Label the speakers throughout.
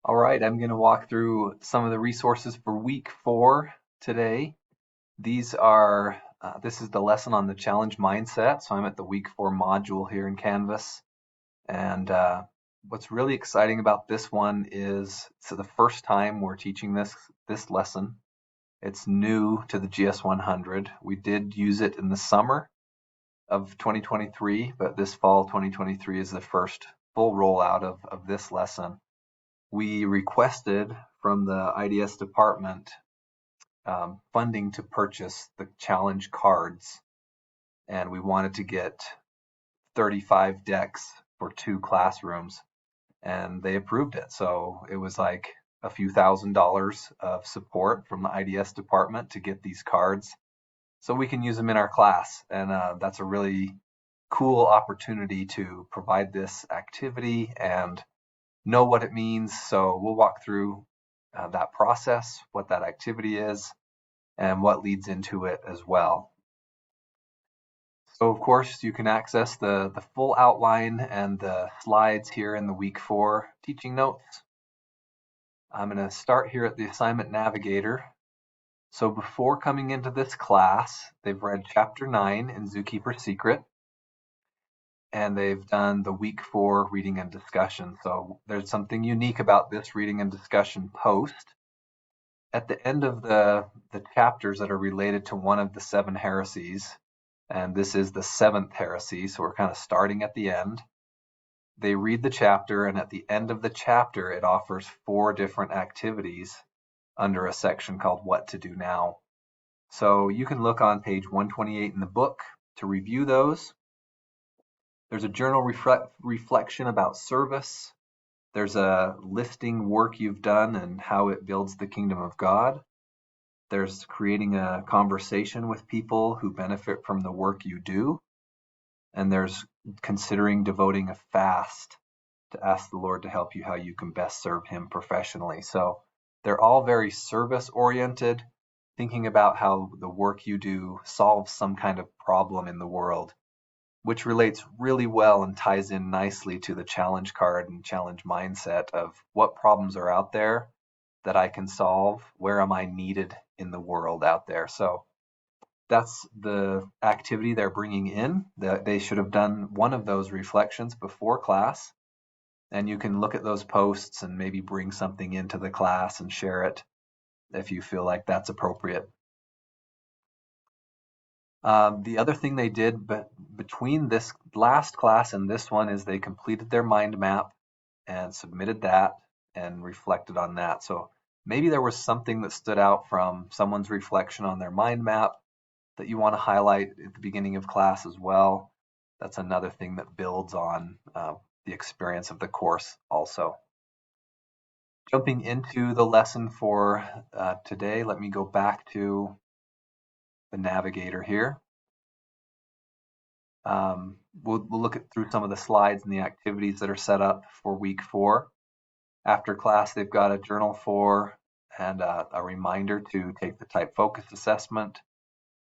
Speaker 1: All right, I'm going to walk through some of the resources for week 4 today. This is the lesson on the challenge mindset. So I'm at the week 4 module here in Canvas. And what's really exciting about this one is it's the first time we're teaching this lesson. It's new to the GS 100. We did use it in the summer of 2023, but this fall 2023 is the first full rollout of this lesson. We requested from the IDS department funding to purchase the challenge cards, and we wanted to get 35 decks for 2 classrooms, and they approved it. So it was like a few $1,000s of support from the IDS department to get these cards so we can use them in our class. And that's a really cool opportunity to provide this activity and know what it means. So we'll walk through that process, what that activity is, and what leads into it as well. So of course you can access the full outline and the slides here in the week 4 teaching notes. I'm going to start here at the assignment navigator. So before coming into this class, they've read chapter 9 in Zookeeper Secret, and they've done the week 4 reading and discussion. So there's something unique about this reading and discussion post. At the end of the chapters that are related to one of the 7 heresies, and this is the 7th heresy, so we're kind of starting at the end. They read the chapter, and at the end of the chapter, it offers 4 different activities under a section called What to Do Now. So you can look on page 128 in the book to review those. There's a journal reflection about service. There's a listing work you've done and how it builds the kingdom of God. There's creating a conversation with people who benefit from the work you do. And there's considering devoting a fast to ask the Lord to help you how you can best serve Him professionally. So they're all very service oriented, thinking about how the work you do solves some kind of problem in the world, which relates really well and ties in nicely to the challenge card and challenge mindset of what problems are out there that I can solve, where am I needed in the world out there. So that's the activity they're bringing in. They should have done one of those reflections before class, and you can look at those posts and maybe bring something into the class and share it if you feel like that's appropriate. The other thing they did between this last class and this one is they completed their mind map and submitted that and reflected on that. So maybe there was something that stood out from someone's reflection on their mind map that you want to highlight at the beginning of class as well. That's another thing that builds on the experience of the course also. Jumping into the lesson for today, let me go back to the navigator here. We'll look through some of the slides and the activities that are set up for week 4. After class, they've got a journal for and a reminder to take the type focus assessment,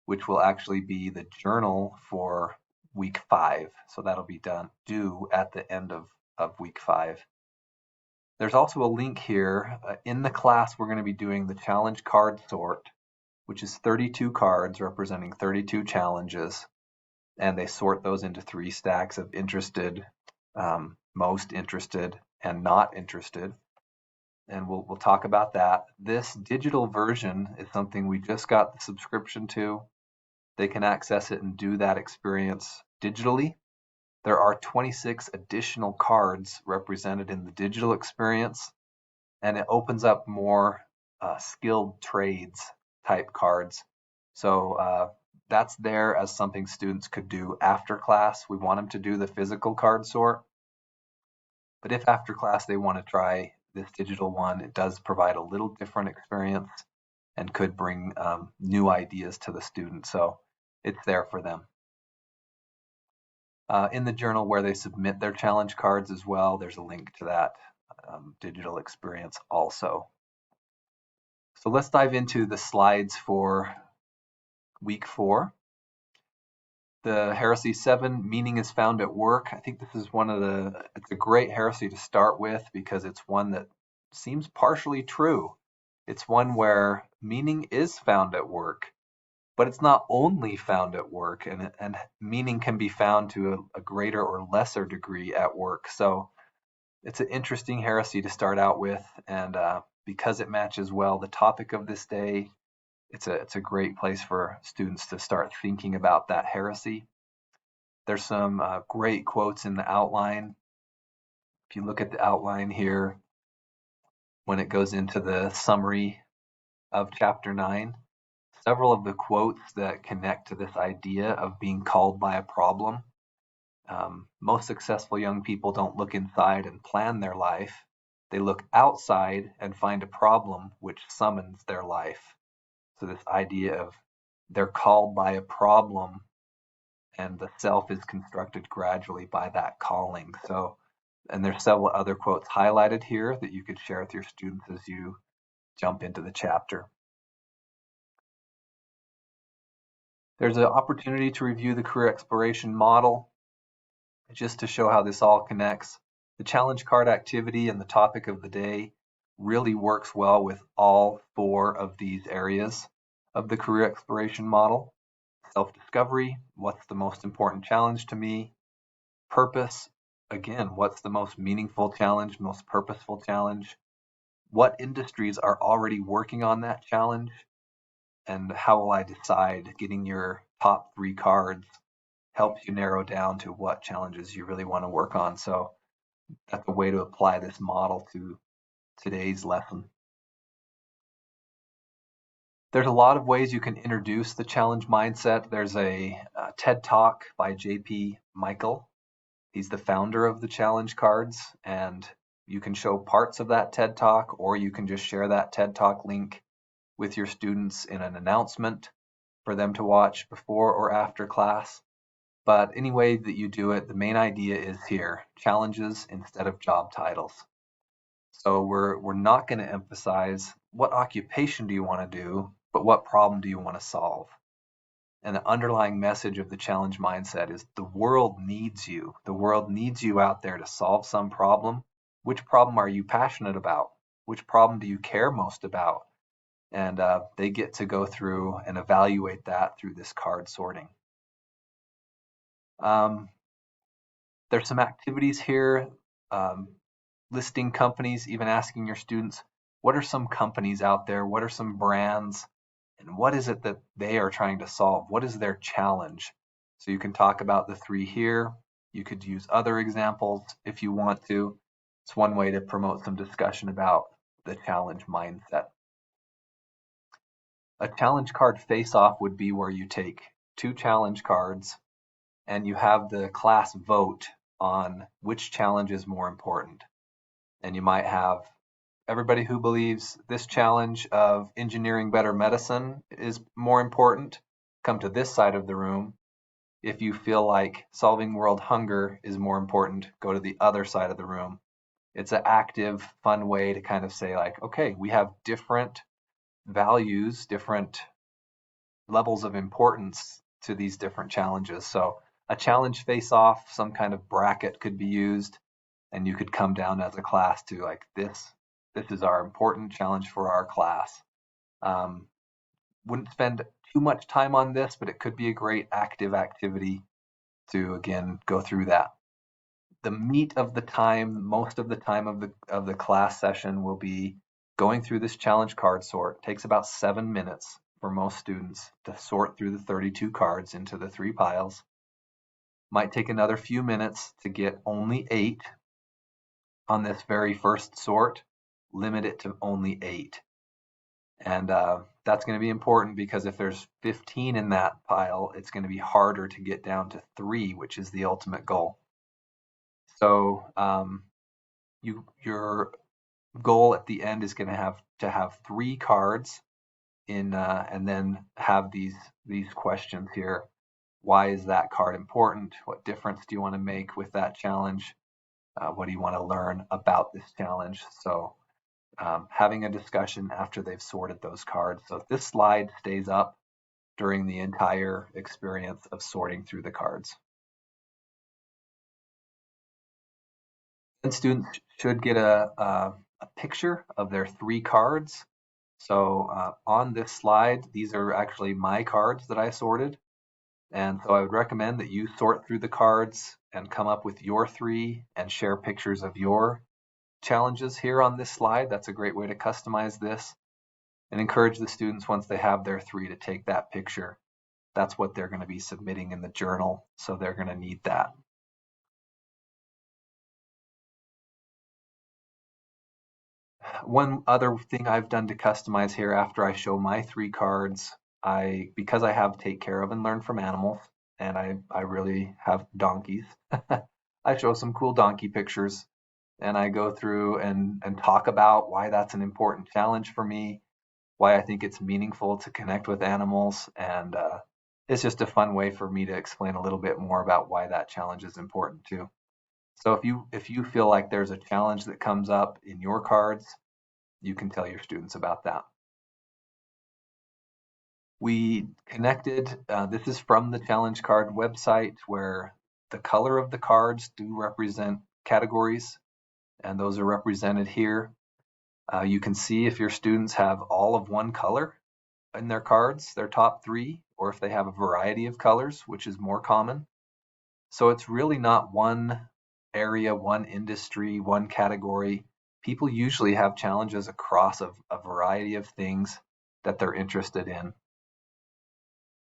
Speaker 1: which will actually be the journal for week 5. So that'll be due at the end of week 5. There's also a link here. In the class, we're going to be doing the challenge card sort, which is 32 cards representing 32 challenges. And they sort those into 3 stacks of interested, most interested, and not interested. And we'll talk about that. This digital version is something we just got the subscription to. They can access it and do that experience digitally. There are 26 additional cards represented in the digital experience, and it opens up more skilled trades type cards. So that's there as something students could do after class. We want them to do the physical card sort. But if after class they want to try this digital one, it does provide a little different experience and could bring new ideas to the student. So it's there for them. In the journal where they submit their challenge cards as well, there's a link to that digital experience also. So let's dive into the slides for week 4. The heresy 7, meaning is found at work. I think this is it's a great heresy to start with because it's one that seems partially true. It's one where meaning is found at work, but it's not only found at work, and meaning can be found to a greater or lesser degree at work. So it's an interesting heresy to start out with, and because it matches well the topic of this day, it's a great place for students to start thinking about that heresy. There's some great quotes in the outline. If you look at the outline here, when it goes into the summary of chapter 9, several of the quotes that connect to this idea of being called by a problem. Most successful young people don't look inside and plan their life. They look outside and find a problem which summons their life. So this idea of they're called by a problem, and the self is constructed gradually by that calling. So, and there's several other quotes highlighted here that you could share with your students as you jump into the chapter. There's an opportunity to review the career exploration model, just to show how this all connects. The challenge card activity and the topic of the day really works well with all 4 of these areas of the career exploration model. Self-discovery, what's the most important challenge to me? Purpose, again, what's the most meaningful challenge, most purposeful challenge? What industries are already working on that challenge? And how will I decide? Getting your top 3 cards helps you narrow down to what challenges you really want to work on. So that's a way to apply this model to today's lesson. There's a lot of ways you can introduce the challenge mindset. There's a TED Talk by J.P. Michael. He's the founder of the challenge cards, and you can show parts of that TED Talk, or you can just share that TED Talk link with your students in an announcement for them to watch before or after class. But any way that you do it, the main idea is here, challenges instead of job titles. So we're not going to emphasize what occupation do you want to do, but what problem do you want to solve? And the underlying message of the challenge mindset is the world needs you. The world needs you out there to solve some problem. Which problem are you passionate about? Which problem do you care most about? And they get to go through and evaluate that through this card sorting. There's some activities here, listing companies, even asking your students, what are some companies out there? What are some brands? And what is it that they are trying to solve? What is their challenge? So you can talk about the 3 here. You could use other examples if you want to. It's one way to promote some discussion about the challenge mindset. A challenge card face-off would be where you take 2 challenge cards and you have the class vote on which challenge is more important. And you might have everybody who believes this challenge of engineering better medicine is more important, come to this side of the room. If you feel like solving world hunger is more important, go to the other side of the room. It's an active, fun way to kind of say like, okay, we have different values, different levels of importance to these different challenges. So a challenge face-off, some kind of bracket could be used, and you could come down as a class to like this is our important challenge for our class. Wouldn't spend too much time on this, but it could be a great active activity to, again, go through that. The meat of the time, most of the time of the class session will be going through this challenge card sort. It takes about 7 minutes for most students to sort through the 32 cards into the 3 piles. Might take another few minutes to get only 8 on this very first sort. Limit it to only 8. And that's going to be important because if there's 15 in that pile, it's going to be harder to get down to 3, which is the ultimate goal. So your goal at the end is going to have 3 cards in, and then have these questions here. Why is that card important? What difference do you want to make with that challenge? What do you want to learn about this challenge? So having a discussion after they've sorted those cards. So this slide stays up during the entire experience of sorting through the cards. And students should get a a picture of their 3 cards. So on this slide, these are actually my cards that I sorted. And so I would recommend that you sort through the cards and come up with your 3 and share pictures of your challenges here on this slide. That's a great way to customize this, and encourage the students, once they have their 3, to take that picture. That's what they're going to be submitting in the journal, so they're going to need that. One other thing I've done to customize here, after I show my 3 cards, because I have take care of and learn from animals, and I really have donkeys, I show some cool donkey pictures, and I go through and talk about why that's an important challenge for me, why I think it's meaningful to connect with animals, and it's just a fun way for me to explain a little bit more about why that challenge is important too. So if you feel like there's a challenge that comes up in your cards, you can tell your students about that. We connected, this is from the challenge card website, where the color of the cards do represent categories, and those are represented here. You can see if your students have all of one color in their cards, their top 3, or if they have a variety of colors, which is more common. So it's really not one area, one industry, one category. People usually have challenges across a variety of things that they're interested in.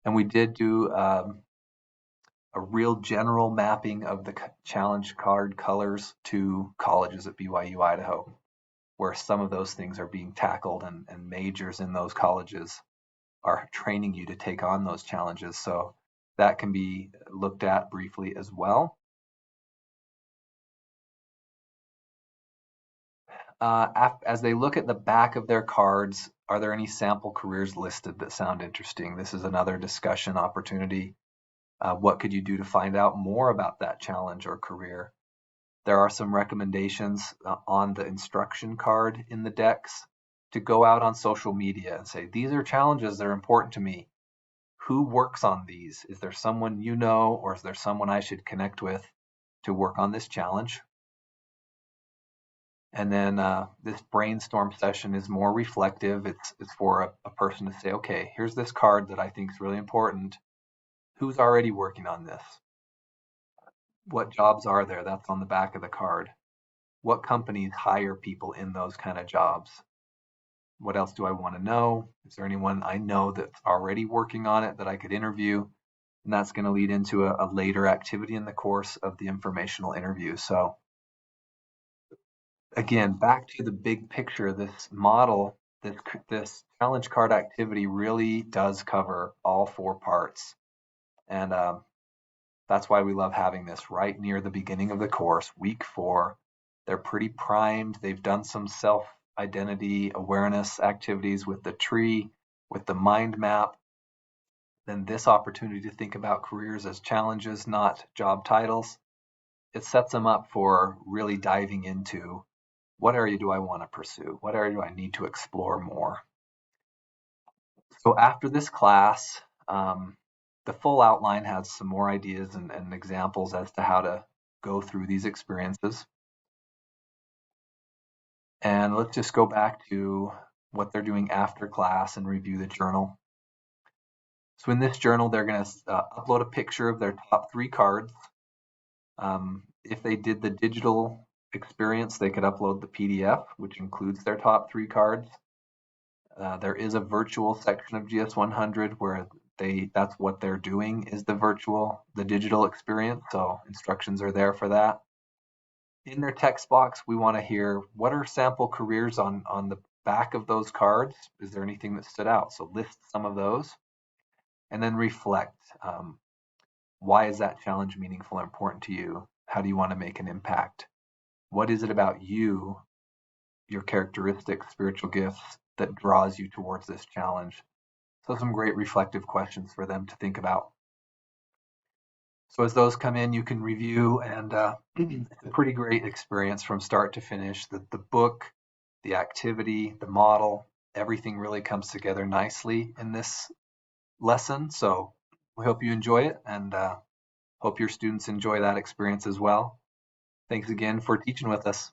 Speaker 1: And we did do a real general mapping of the challenge card colors to colleges at BYU Idaho, where some of those things are being tackled, and majors in those colleges are training you to take on those challenges. So that can be looked at briefly as well. As they look at the back of their cards, are there any sample careers listed that sound interesting? This is another discussion opportunity. What could you do to find out more about that challenge or career? There are some recommendations on the instruction card in the decks to go out on social media and say, these are challenges that are important to me. Who works on these? Is there someone you know, or is there someone I should connect with to work on this challenge? And then this brainstorm session is more reflective. It's for a person to say, okay, here's this card that I think is really important. Who's already working on this? What jobs are there? That's on the back of the card. What companies hire people in those kind of jobs? What else do I want to know? Is there anyone I know that's already working on it that I could interview? And that's going to lead into a later activity in the course of the informational interview. So again, back to the big picture, this model, this challenge card activity really does cover all 4 parts. And that's why we love having this right near the beginning of the course, week 4. They're pretty primed. They've done some self-identity awareness activities with the tree, with the mind map. Then this opportunity to think about careers as challenges, not job titles. It sets them up for really diving into, what area do I want to pursue? What area do I need to explore more? So after this class, the full outline has some more ideas and examples as to how to go through these experiences. And let's just go back to what they're doing after class and review the journal. So in this journal, they're going to upload a picture of their top 3 cards. If they did the digital experience, they could upload the PDF, which includes their top 3 cards. There is a virtual section of GS100 where that's what they're doing, is the digital experience. So instructions are there for that. In their text box, we want to hear, what are sample careers on the back of those cards? Is there anything that stood out? So list some of those, and then reflect. Why is that challenge meaningful or important to you? How do you want to make an impact? What is it about you, your characteristics, spiritual gifts, that draws you towards this challenge? So some great reflective questions for them to think about. So as those come in, you can review, and it's a pretty great experience from start to finish. The book, the activity, the model, everything really comes together nicely in this lesson. So we hope you enjoy it, and hope your students enjoy that experience as well. Thanks again for teaching with us.